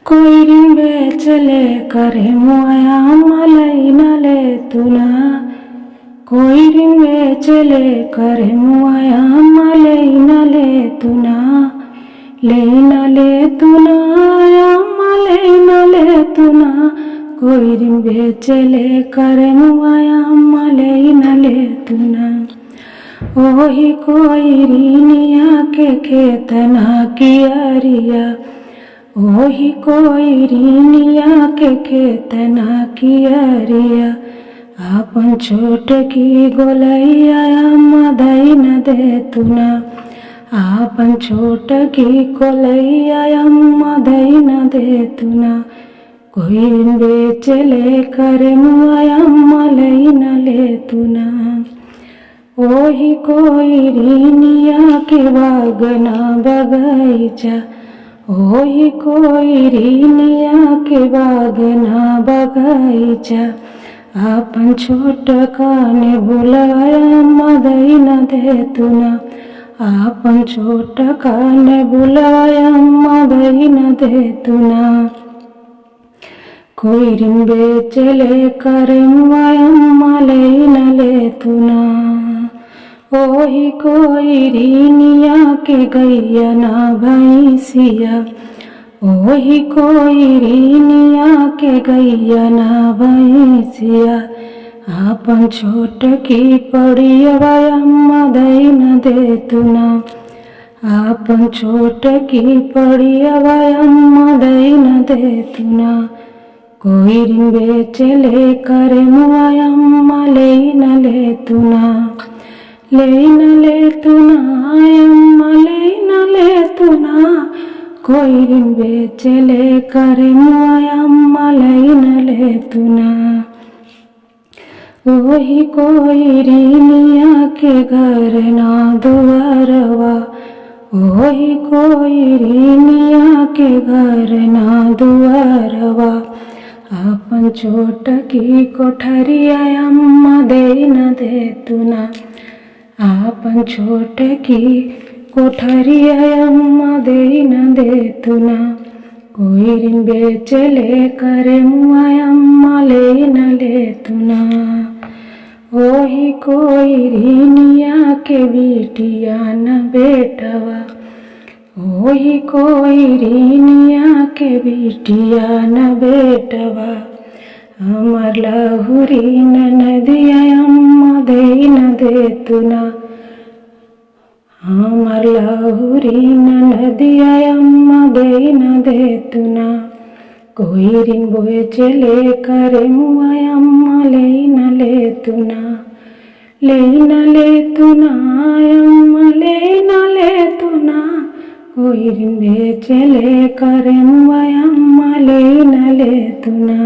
कोइरिन बेचले करे मुआया मलई नले तुना कोइरिन बेचले करे मुआया मलई नले तुना लेनले तुना मलई नले तुना कोइरिन बेचले करे मुआया मलई नले तुना ओही कोइरिनिया के खेतना कियरिया ओही कोइरिनिया के खेतना कियरिया आपन छोट की गोलैया मदई न दे तुना आपन छोट की कोलैया मदई न दे तुना कोइरिन बेचले करे मुआया मलई न ले तुना ओही कोइरिनिया के बागना बगैचा ओही कोइरिनिया के बागना बगैचा आपन छोट काने बुलाया मदई न दे तुना आपन छोट काने बुलाया मदई न दे तुना कोइरिन बेचले करे मुआया मलई न ले तुना ओही कोइरिनिया के गैया ना भैंसिया ओही कोइरिनिया के गैया ना भैंसिया आपन छोट की पड़िया मदई न दे तुना आपन छोट की पड़िया मदई न दे तुना कोइरिन बेचले करे मुआया मलई न ले तुना लेन ले तुना लेन ले तुना कोइरिन बेचले करे मुआया मलई न ले तुना ओही कोइरिनिया के घर ना दुआरवा ओही कोइरिनिया के घर ना दुआरवा आपन छोट की कोठरिया मदई न दे तुना आपन छोट की कोठरिया मदई न दे तुना कोइरिन बेचले करे मुआया मलई न ले तुना ओही कोइरिनिया के बिटिया न बेटवा ओही कोइरिनिया के बिटिया न बेटवा हमर लहुरी नदिया मदई न दे तुना हमर लहुरी नदिया मदई न दे तुना कोइरिन बेचले करे मुआया मलई न ले तुना लेन ले तुना मलई न ले तुना कोइरिन बेचले करे मुआया मलई न ले तुना।